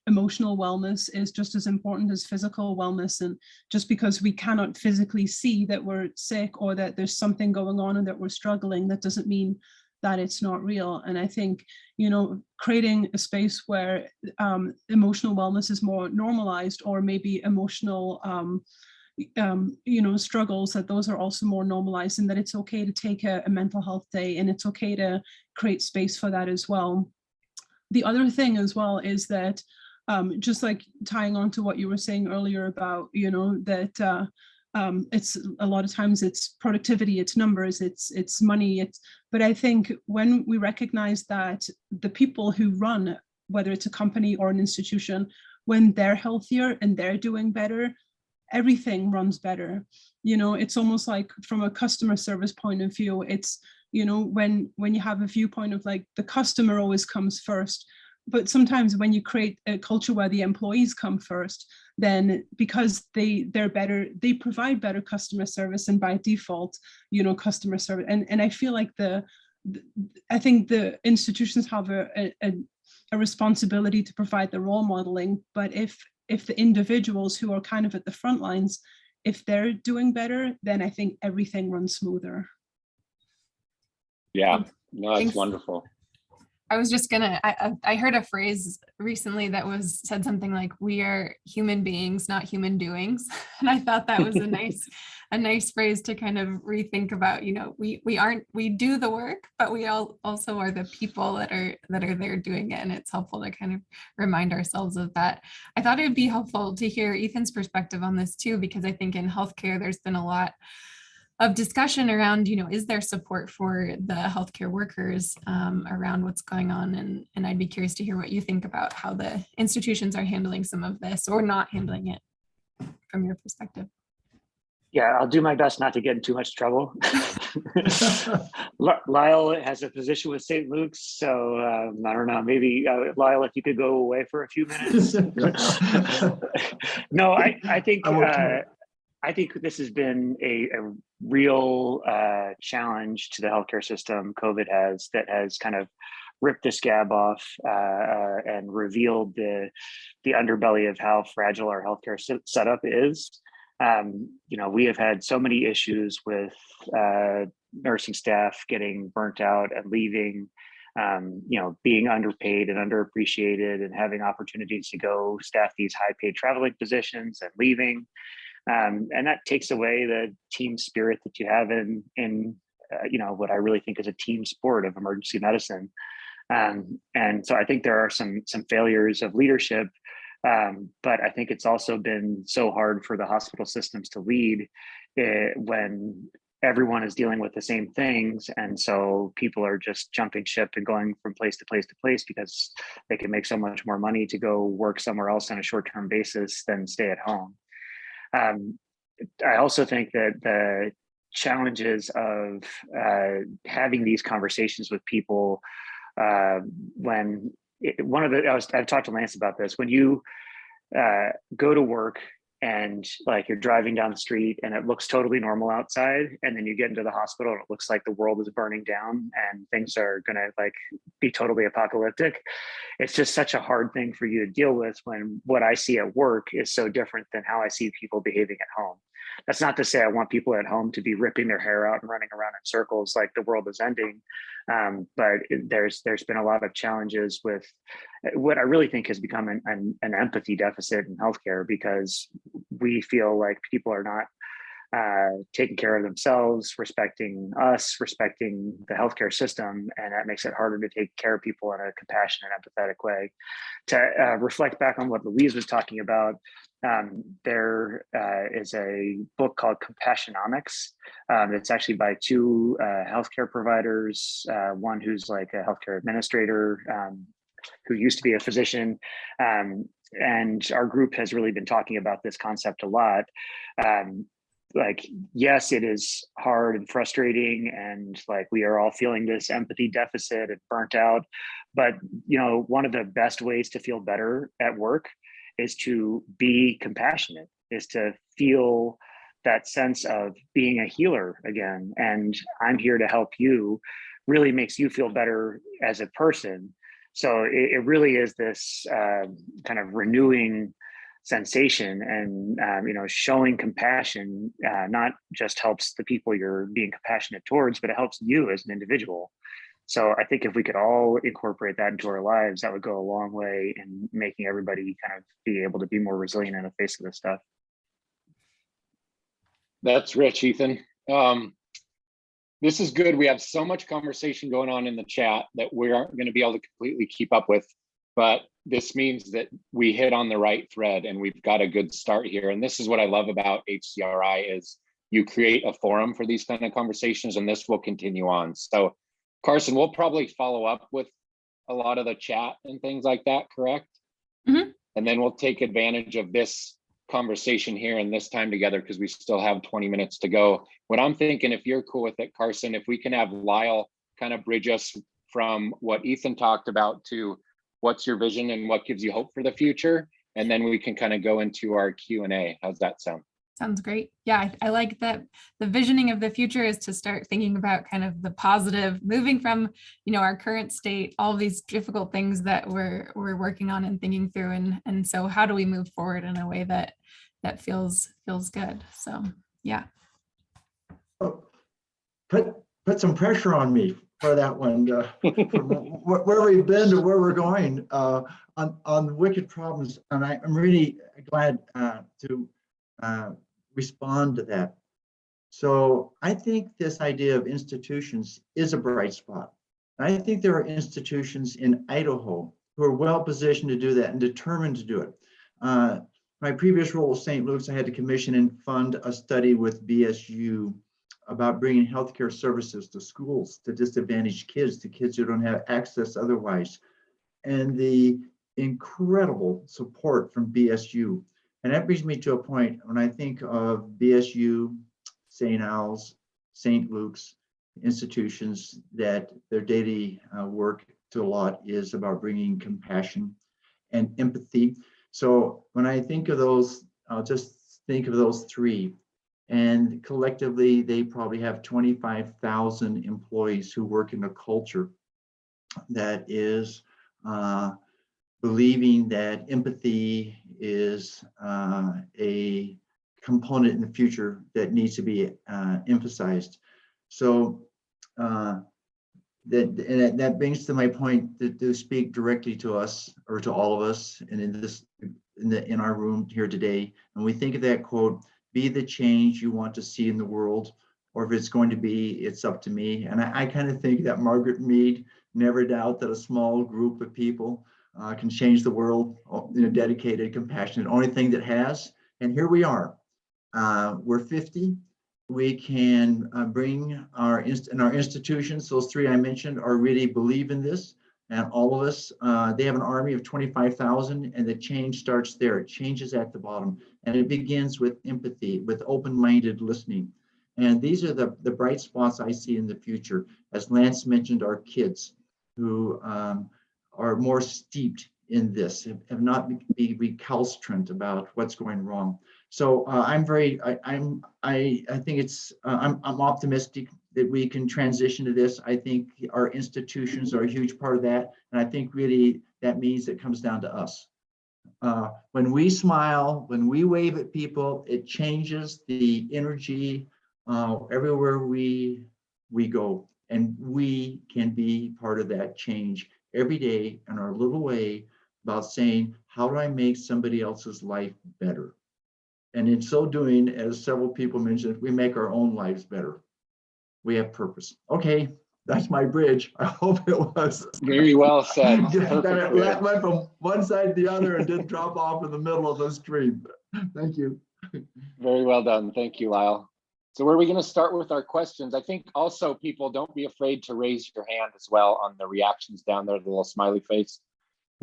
emotional wellness is just as important as physical wellness. And just because we cannot physically see that we're sick or that there's something going on and that we're struggling, that doesn't mean that it's not real. And I think, creating a space where emotional wellness is more normalized, or maybe emotional struggles, that those are also more normalized, and that it's okay to take a mental health day, and it's okay to create space for that as well. The other thing as well is that just like tying on to what you were saying earlier about, that it's a lot of times it's productivity, it's numbers, it's money, but I think when we recognize that the people who run, whether it's a company or an institution, when they're healthier and they're doing better, everything runs better. It's almost like from a customer service point of view, it's, when you have a viewpoint of like the customer always comes first, but sometimes when you create a culture where the employees come first, then because they're better, they provide better customer service, and by default, customer service. And I feel like I think the institutions have a responsibility to provide the role modeling, but if the individuals who are kind of at the front lines, if they're doing better, then I think everything runs smoother. Yeah, no, that's Thanks. Wonderful. I was just I heard a phrase recently that said something like, we are human beings, not human doings. And I thought that was a nice phrase to kind of rethink about, we do the work, but we also are the people that are there doing it. And it's helpful to kind of remind ourselves of that. I thought it would be helpful to hear Ethan's perspective on this too, because I think in healthcare, there's been a lot of discussion around, is there support for the healthcare workers around what's going on? And I'd be curious to hear what you think about how the institutions are handling some of this or not handling it from your perspective. Yeah, I'll do my best not to get in too much trouble. Lyle has a position with St. Luke's, so I don't know, maybe Lyle, if you could go away for a few minutes. No, I think this has been a real challenge to the healthcare system. COVID that has kind of ripped the scab off and revealed the underbelly of how fragile our healthcare setup is. We have had so many issues with nursing staff getting burnt out and leaving, being underpaid and underappreciated, and having opportunities to go staff these high-paid traveling positions and leaving. And that takes away the team spirit that you have in what I really think is a team sport of emergency medicine. And so I think there are some failures of leadership, but I think it's also been so hard for the hospital systems to lead when everyone is dealing with the same things. And so people are just jumping ship and going from place to place to place because they can make so much more money to go work somewhere else on a short-term basis than stay at home. I also think that the challenges of having these conversations with people I've talked to Lance about this, when you go to work and like you're driving down the street and it looks totally normal outside, and then you get into the hospital and it looks like the world is burning down and things are gonna like be totally apocalyptic. It's just such a hard thing for you to deal with when what I see at work is so different than how I see people behaving at home. That's not to say I want people at home to be ripping their hair out and running around in circles like the world is ending. But there's been a lot of challenges with what I really think has become an empathy deficit in healthcare, because we feel like people are not taking care of themselves, respecting us, respecting the healthcare system, and that makes it harder to take care of people in a compassionate, empathetic way. To reflect back on what Louise was talking about, there is a book called Compassionomics. It's actually by two healthcare providers, one who's like a healthcare administrator, who used to be a physician, and our group has really been talking about this concept a lot. Like, yes, it is hard and frustrating, and like we are all feeling this empathy deficit and burnt out. But one of the best ways to feel better at work is to be compassionate, is to feel that sense of being a healer again. And I'm here to help you really makes you feel better as a person. So it really is this kind of renewing sensation, and showing compassion not just helps the people you're being compassionate towards, but it helps you as an individual. So I think if we could all incorporate that into our lives, that would go a long way in making everybody kind of be able to be more resilient in the face of this stuff. That's rich, Ethan. This is good. We have so much conversation going on in the chat that we aren't going to be able to completely keep up with, but this means that we hit on the right thread and we've got a good start here. And this is what I love about HCRI is you create a forum for these kind of conversations, and this will continue on. So Carson, we'll probably follow up with a lot of the chat and things like that, correct? Mm-hmm. And then we'll take advantage of this conversation here and this time together because we still have 20 minutes to go. What I'm thinking, if you're cool with it, Carson, if we can have Lyle kind of bridge us from what Ethan talked about to what's your vision and what gives you hope for the future, and then we can kind of go into our Q&A. How's that sound? Sounds great. Yeah, I like that the visioning of the future is to start thinking about kind of the positive, moving from, our current state, all of these difficult things that we're working on and thinking through. And so how do we move forward in a way that feels good? So, yeah. Oh, put some pressure on me for that one, from where we've been to where we're going on wicked problems. And I'm really glad to respond to that. So I think this idea of institutions is a bright spot. I think there are institutions in Idaho who are well positioned to do that and determined to do it. My previous role at St. Luke's, I had to commission and fund a study with BSU about bringing healthcare services to schools, to disadvantaged kids, to kids who don't have access otherwise. And the incredible support from BSU. And that brings me to a point when I think of BSU, St. Al's, St. Luke's, institutions that their daily work to a lot is about bringing compassion and empathy. So when I think of those, I'll just think of those three. And collectively, they probably have 25,000 employees who work in a culture that is believing that empathy is a component in the future that needs to be emphasized. So that brings to my point to speak directly to us, or to all of us, and in our room here today. And we think of that quote, "Be the change you want to see in the world," or if it's going to be, it's up to me. And I kind of think that Margaret Mead, never doubt that a small group of people can change the world, dedicated, compassionate, only thing that has. And here we are. We're 50. We can bring our institutions, those three I mentioned, are really believe in this. And all of us, they have an army of 25,000, and the change starts there. It changes at the bottom. And it begins with empathy, with open-minded listening. And these are the bright spots I see in the future. As Lance mentioned, our kids who are more steeped in this, have not be recalcitrant about what's going wrong. So I'm optimistic that we can transition to this. I think our institutions are a huge part of that. And I think really that means it comes down to us. When we smile, when we wave at people, it changes the energy everywhere we go. And we can be part of that change every day in our little way, about saying, how do I make somebody else's life better? And in so doing, as several people mentioned, we make our own lives better. We have purpose. Okay, that's my bridge. I hope it was. Very well said. That went from one side to the other and didn't drop off in the middle of the stream. Thank you. Very well done. Thank you, Lyle. So where are we going to start with our questions? I think also people, don't be afraid to raise your hand as well on the reactions down there, the little smiley face.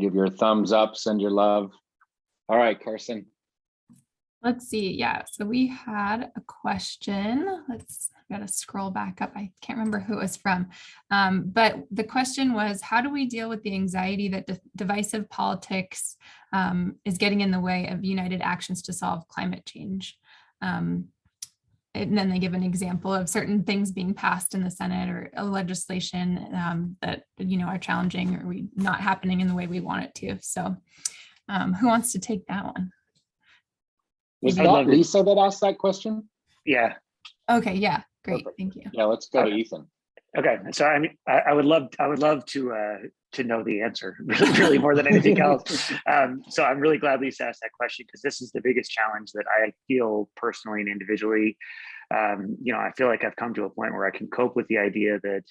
Give your thumbs up, send your love. All right, Carson. Let's see. Yeah. So we had a question. I gotta scroll back up. I can't remember who it was from. But the question was, how do we deal with the anxiety that divisive politics is getting in the way of united actions to solve climate change? And then they give an example of certain things being passed in the Senate or a legislation that, are challenging or not happening in the way we want it to. So who wants to take that one? Was that Lisa that asked that question? Yeah. Okay. Yeah. Great. Perfect. Thank you. Yeah, let's go to Ethan. Okay. So I would love to know the answer really more than anything else. So I'm really glad Lisa asked that question, because this is the biggest challenge that I feel personally and individually. I feel like I've come to a point where I can cope with the idea that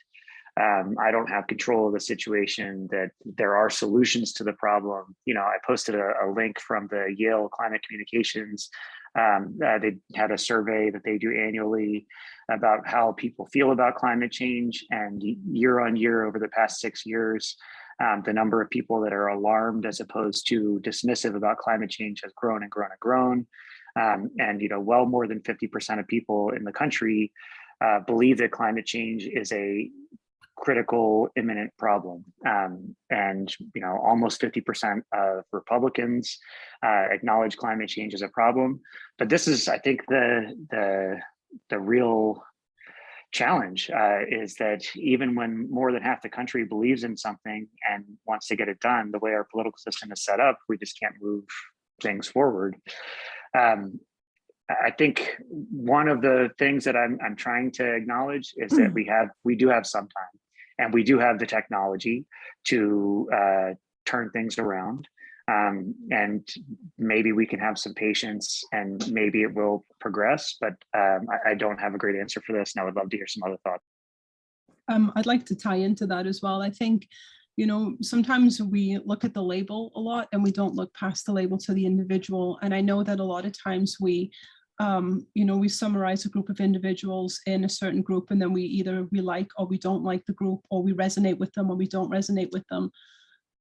I don't have control of the situation, that there are solutions to the problem. I posted a link from the Yale Climate Communications. They had a survey that they do annually about how people feel about climate change. And year on year, over the past 6 years, the number of people that are alarmed as opposed to dismissive about climate change has grown and grown and grown. And well more than 50% of people in the country believe that climate change is a critical, imminent problem. And almost 50% of Republicans acknowledge climate change as a problem. But this is, I think, the real challenge is that even when more than half the country believes in something and wants to get it done, the way our political system is set up, we just can't move things forward. I think one of the things that I'm trying to acknowledge is that we do have some time, and we do have the technology to turn things around. And maybe we can have some patience, and maybe it will progress, but I don't have a great answer for this, and I would love to hear some other thoughts. I'd like to tie into that as well. I think, sometimes we look at the label a lot and we don't look past the label to the individual. And I know that a lot of times we summarize a group of individuals in a certain group, and then we like or we don't like the group, or we resonate with them or we don't resonate with them.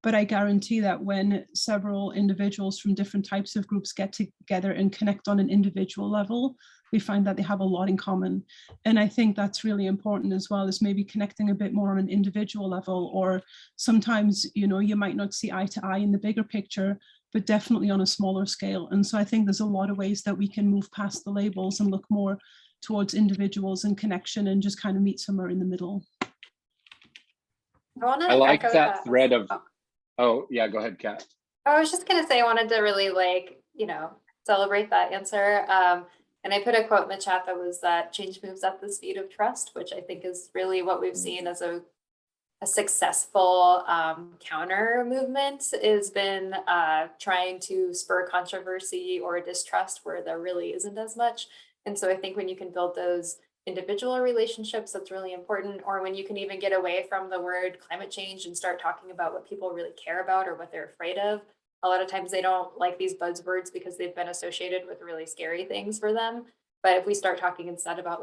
But I guarantee that when several individuals from different types of groups get together and connect on an individual level, we find that they have a lot in common. And I think that's really important as well, is maybe connecting a bit more on an individual level, or sometimes, you might not see eye to eye in the bigger picture, but definitely on a smaller scale. And so I think there's a lot of ways that we can move past the labels and look more towards individuals and connection, and just kind of meet somewhere in the middle. I like that thread of, oh yeah, go ahead, Kat. I was just gonna say, I wanted to really celebrate that answer. And I put a quote in the chat that was that change moves at the speed of trust, which I think is really what we've seen as a successful counter movement has been trying to spur controversy or distrust where there really isn't as much. And so I think when you can build those individual relationships, that's really important. Or when you can even get away from the word climate change and start talking about what people really care about or what they're afraid of. A lot of times they don't like these buzzwords because they've been associated with really scary things for them. But if we start talking instead about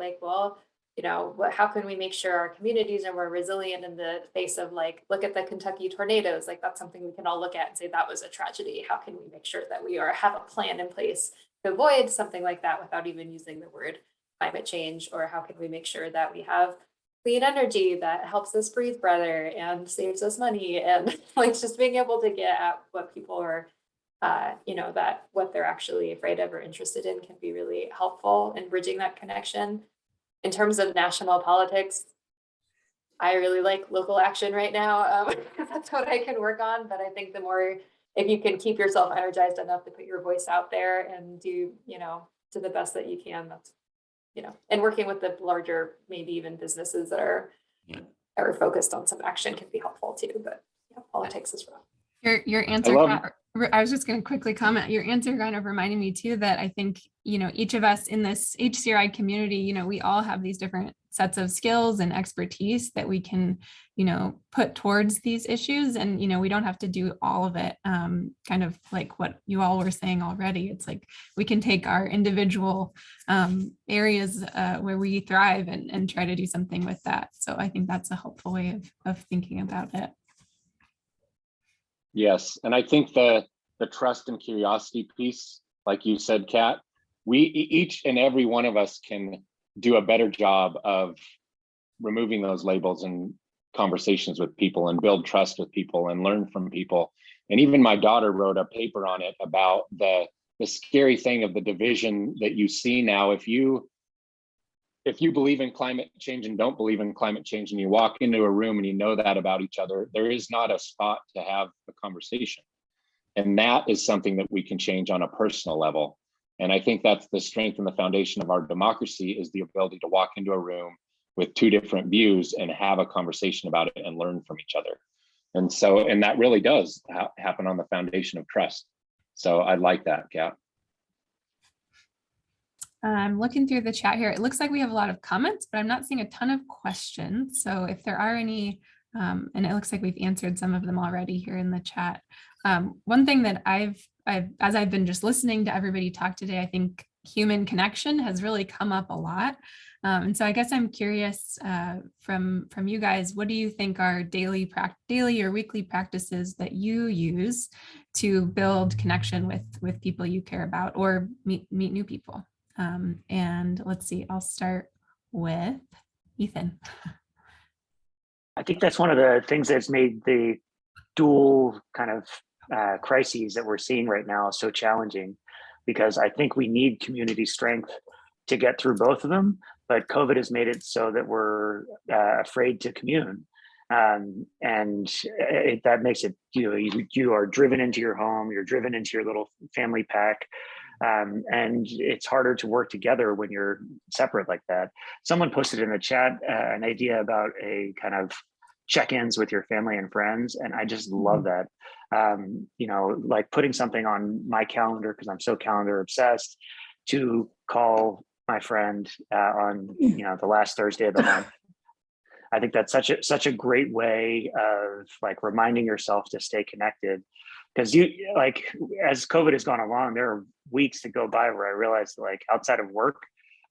how can we make sure our communities are more resilient in the face of look at the Kentucky tornadoes, that's something we can all look at and say that was a tragedy. How can we make sure that we have a plan in place to avoid something like that without even using the word climate change? Or how can we make sure that we have clean energy that helps us breathe better and saves us money, and just being able to get at what people are that what they're actually afraid of or interested in can be really helpful in bridging that connection. In terms of national politics, I really like local action right now. That's what I can work on, but I think the more, if you can keep yourself energized enough to put your voice out there and do to the best that you can, that's and working with the larger, maybe even businesses that are focused on some action can be helpful too. But politics is rough. Your answer, I was just going to quickly comment. Your answer kind of reminded me too that I think each of us in this HCRI community, we all have these different sets of skills and expertise that we can put towards these issues, and we don't have to do all of it. Kind of like what you all were saying already. It's like we can take our individual areas where we thrive and try to do something with that. So I think that's a helpful way of thinking about it. Yes, and I think the the trust and curiosity piece, like you said, Kat, each and every one of us can do a better job of removing those labels and conversations with people and build trust with people and learn from people. And even my daughter wrote a paper on it about the scary thing of the division that you see now. If you believe in climate change and don't believe in climate change, and you walk into a room and you know that about each other, there is not a spot to have a conversation. And that is something that we can change on a personal level. And I think that's the strength and the foundation of our democracy, is the ability to walk into a room with two different views and have a conversation about it and learn from each other. And so, and that really does happen on the foundation of trust. So I like that, Kat. I'm looking through the chat here. It looks like we have a lot of comments, but I'm not seeing a ton of questions. So if there are any, and it looks like we've answered some of them already here in the chat. One thing that as I've been just listening to everybody talk today, I think human connection has really come up a lot. And so I guess I'm curious from you guys, what do you think are daily or weekly practices that you use to build connection with people you care about or meet new people? And let's see, I'll start with Ethan. I think that's one of the things that's made the dual kind of crises that we're seeing right now so challenging, because I think we need community strength to get through both of them, but COVID has made it so that we're afraid to commune. That makes it, you are driven into your home, you're driven into your little family pack, and it's harder to work together when you're separate like that. Someone posted in the chat an idea about a kind of check-ins with your family and friends, and I just love that. Like putting something on my calendar, because I'm so calendar obsessed, to call my friend on the last Thursday of the month. I think that's such a great way of like reminding yourself to stay connected, because as COVID has gone along, there are weeks that go by where I realize, like, outside of work,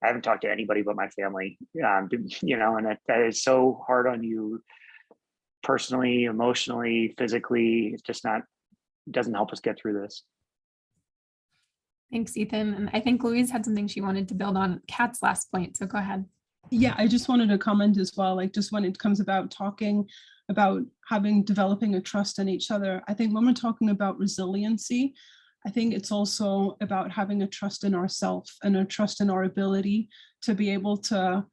I haven't talked to anybody but my family. And that is so hard on you personally, emotionally, physically. It's just doesn't help us get through this. Thanks, Ethan. And I think Louise had something she wanted to build on Kat's last point. So go ahead. Yeah, I just wanted to comment as well, like just when it comes about talking about developing a trust in each other, I think when we're talking about resiliency, I think it's also about having a trust in ourselves and a trust in our ability to be able to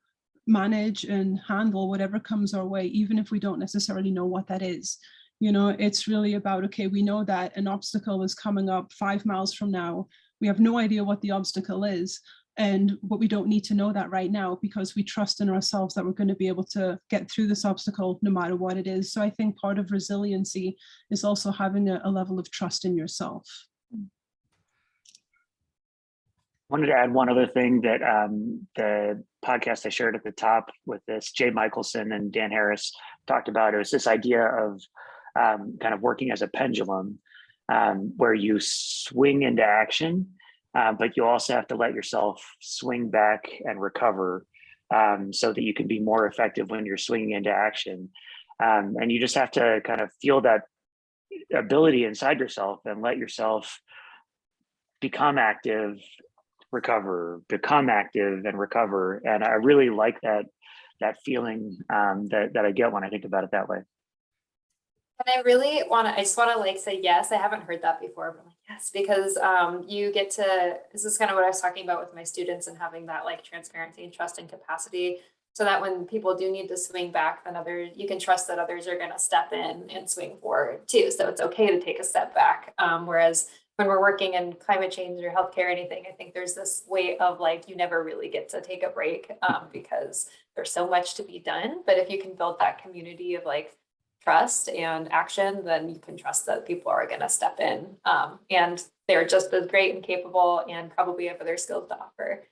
manage and handle whatever comes our way, even if we don't necessarily know what that is. It's really about, okay, we know that an obstacle is coming up 5 miles from now. We have no idea what the obstacle is, but we don't need to know that right now, because we trust in ourselves that we're going to be able to get through this obstacle no matter what it is. So I think part of resiliency is also having a level of trust in yourself. Wanted to add one other thing that the podcast I shared at the top with this, Jay Michelson and Dan Harris talked about. It was this idea of kind of working as a pendulum, where you swing into action, but you also have to let yourself swing back and recover, so that you can be more effective when you're swinging into action. And you just have to kind of feel that ability inside yourself and let yourself become active, recover, become active and recover. And I really like that feeling that I get when I think about it that way. And I just want to like say yes. I haven't heard that before, but like yes, because you get to, this is kind of what I was talking about with my students, and having that like transparency and trust and capacity, so that when people do need to swing back, then you can trust that others are going to step in and swing forward too. So it's okay to take a step back. Whereas when we're working in climate change or healthcare or anything, I think there's this way of like, you never really get to take a break because there's so much to be done. But if you can build that community of like trust and action, then you can trust that people are going to step in, and they're just as great and capable and probably have other skills to offer.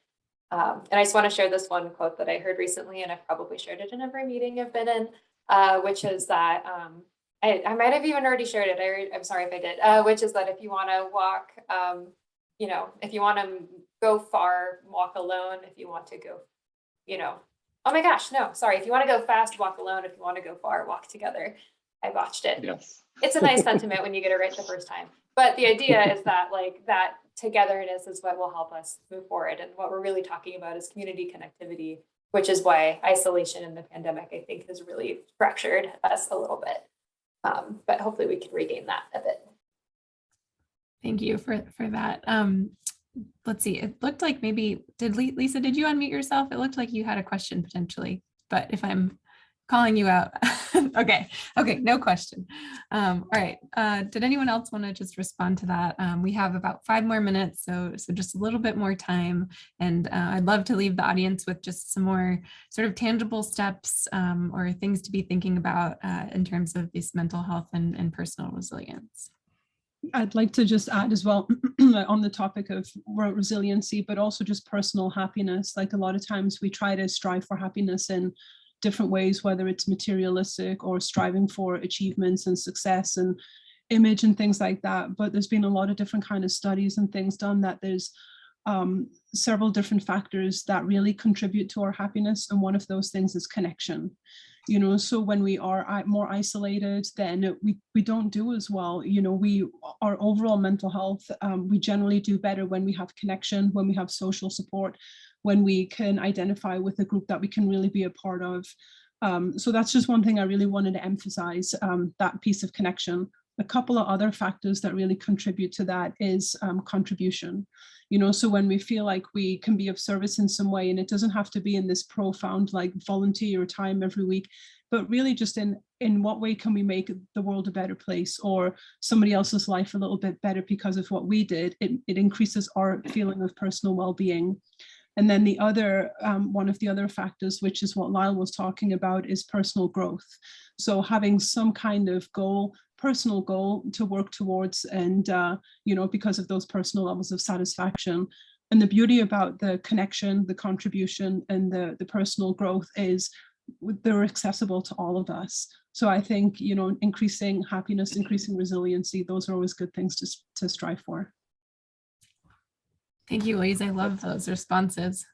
And I just want to share this one quote that I heard recently, and I've probably shared it in every meeting I've been in, which is that I might have even already shared it. I'm sorry if I did, which is that if you want to walk, if you want to go far, walk alone. If you want to go, oh my gosh, no, sorry. If you want to go fast, walk alone. If you want to go far, walk together. I botched it. Yes. It's a nice sentiment when you get it right the first time. But the idea is that like that togetherness is what will help us move forward. And what we're really talking about is community connectivity, which is why isolation in the pandemic, I think, has really fractured us a little bit. But hopefully we can regain that a bit. Thank you for that. Let's see, it looked like maybe, Lisa, did you unmute yourself? It looked like you had a question potentially, but if I'm calling you out, okay, no question. All right, did anyone else want to just respond to that? We have about 5 more minutes, so just a little bit more time, and I'd love to leave the audience with just some more sort of tangible steps or things to be thinking about in terms of this mental health and personal resilience. I'd like to just add as well on the topic of resiliency, but also just personal happiness. Like a lot of times we try to strive for happiness in different ways, whether it's materialistic or striving for achievements and success and image and things like that. But there's been a lot of different kind of studies and things done that there's several different factors that really contribute to our happiness. And one of those things is connection. You know, so when we are more isolated, then we don't do as well. You know, our overall mental health, we generally do better when we have connection, when we have social support, when we can identify with a group that we can really be a part of. So that's just one thing I really wanted to emphasize, that piece of connection. A couple of other factors that really contribute to that is contribution. You know, so when we feel like we can be of service in some way, and it doesn't have to be in this profound like volunteer time every week, but really just in what way can we make the world a better place or somebody else's life a little bit better because of what we did, it increases our feeling of personal well-being. And then the other, one of the other factors, which is what Lyle was talking about, is personal growth. So having some kind of goal, personal goal to work towards, and you know, because of those personal levels of satisfaction. And the beauty about the connection, the contribution, and the personal growth is they're accessible to all of us. So I think, you know, increasing happiness, increasing resiliency, those are always good things to strive for. Thank you, Louise. I love those responses.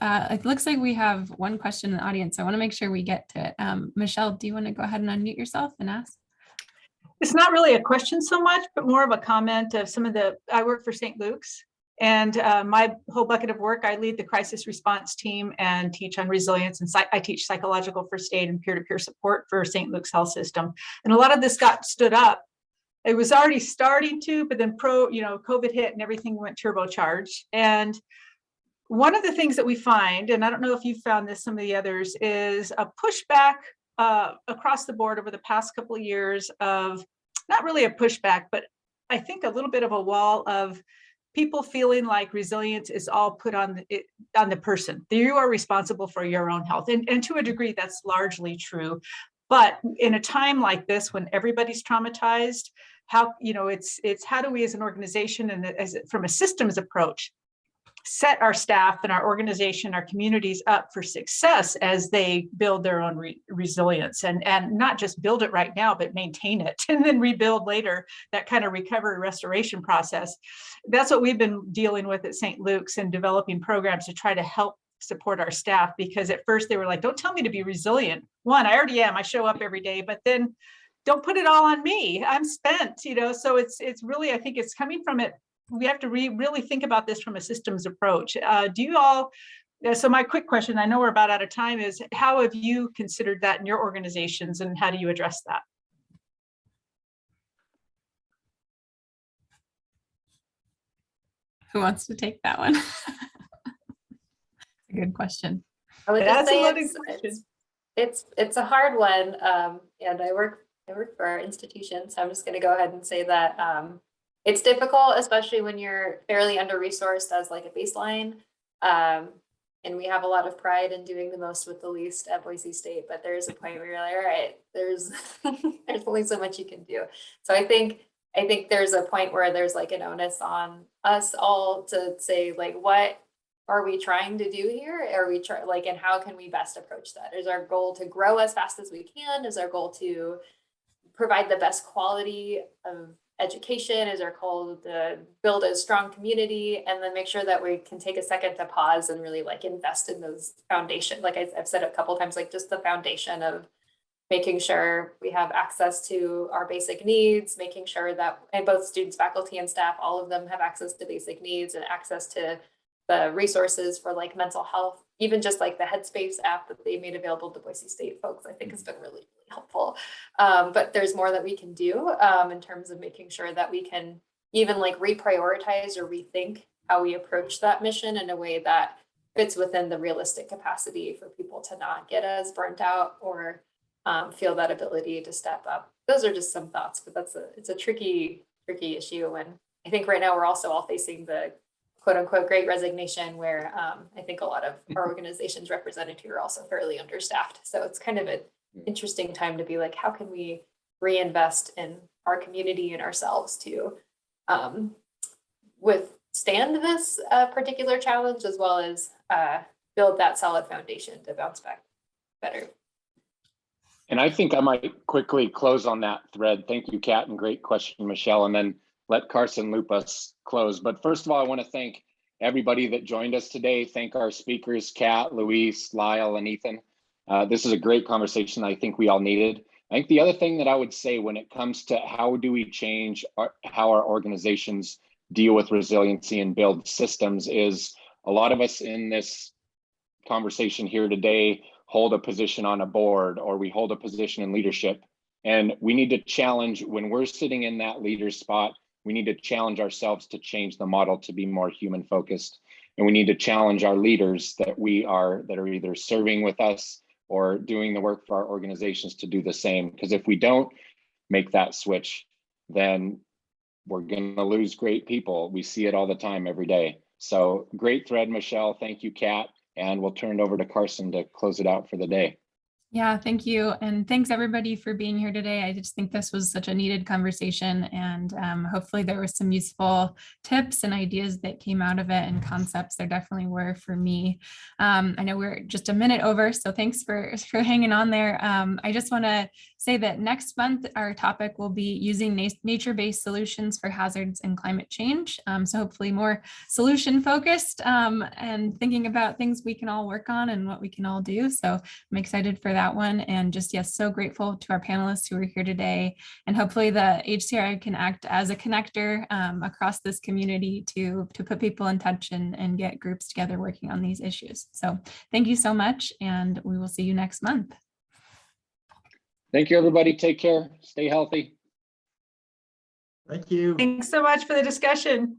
It looks like we have one question in the audience. I want to make sure we get to it. Michelle, do you want to go ahead and unmute yourself and ask? It's not really a question so much, but more of a comment of I work for St. Luke's, and my whole bucket of work, I lead the crisis response team and teach on resilience, and I teach psychological first aid and peer-to-peer support for St. Luke's health system. And a lot of this got stood up. It was already starting to, but then COVID hit and everything went turbocharged. And one of the things that we find, and I don't know if you found this, some of the others, is a pushback across the board over the past couple of years of, not really a pushback, but I think a little bit of a wall of people feeling like resilience is all put on the person. You are responsible for your own health. And to a degree, that's largely true. But in a time like this, when everybody's traumatized, it's how do we as an organization and from a systems approach set our staff and our organization, our communities up for success as they build their own resilience, and not just build it right now, but maintain it and then rebuild later, that kind of recovery restoration process. That's what we've been dealing with at St. Luke's and developing programs to try to help support our staff, because at first they were like, don't tell me to be resilient. One, I already am, I show up every day, but then don't put it all on me. I'm spent, so it's really, I think it's coming from it. We have to really think about this from a systems approach. Do you all, so my quick question, I know we're about out of time, is how have you considered that in your organizations and how do you address that? Who wants to take that one? A good question. I would just say it's a hard one, and I work for our institution, so I'm just going to go ahead and say that it's difficult, especially when you're fairly under-resourced as like a baseline. And we have a lot of pride in doing the most with the least at Boise State, but there's a point where you're like, all right, there's only so much you can do. So I think there's a point where there's like an onus on us all to say, like, what are we trying to do here? Are we and how can we best approach that? Is our goal to grow as fast as we can? Is our goal to provide the best quality of education? Is our goal to build a strong community, and then make sure that we can take a second to pause and really like invest in those foundation. Like I've said a couple of times, like just the foundation of making sure we have access to our basic needs, making sure that, and both students, faculty, and staff, all of them have access to basic needs and access to the resources for like mental health, even just like the Headspace app that they made available to Boise State folks, I think has been really, really helpful. But there's more that we can do in terms of making sure that we can even like reprioritize or rethink how we approach that mission in a way that fits within the realistic capacity for people to not get as burnt out or feel that ability to step up. Those are just some thoughts, but it's a tricky issue. And I think right now we're also all facing the quote unquote great resignation, where I think a lot of our organizations represented here are also fairly understaffed. So it's kind of an interesting time to be like, how can we reinvest in our community and ourselves to withstand this particular challenge, as well as build that solid foundation to bounce back better. And I think I might quickly close on that thread. Thank you, Kat, and great question, Michelle, and then let Carson loop us close. But first of all, I want to thank everybody that joined us today. Thank our speakers, Kat, Louise, Lyle, and Ethan. This is a great conversation I think we all needed. I think the other thing that I would say when it comes to how do we change how our organizations deal with resiliency and build systems is a lot of us in this conversation here today hold a position on a board, or we hold a position in leadership. And we need to challenge, when we're sitting in that leader spot, we need to challenge ourselves to change the model to be more human focused. And we need to challenge our leaders that are either serving with us or doing the work for our organizations to do the same. Because if we don't make that switch, then we're going to lose great people. We see it all the time, every day. So great thread, Michelle. Thank you, Kat. And we'll turn it over to Carson to close it out for the day. Yeah, thank you. And thanks everybody for being here today. I just think this was such a needed conversation, and hopefully there were some useful tips and ideas that came out of it, and concepts there definitely were for me. I know we're just a minute over, so thanks for hanging on there. I just want to say that next month our topic will be using nature-based solutions for hazards and climate change. So hopefully more solution focused and thinking about things we can all work on and what we can all do. So I'm excited for that one, and just, yes, so grateful to our panelists who are here today, and hopefully the HCRI can act as a connector across this community to put people in touch and get groups together working on these issues. So thank you so much, and we will see you next month. Thank you, everybody. Take care. Stay healthy. Thank you. Thanks so much for the discussion.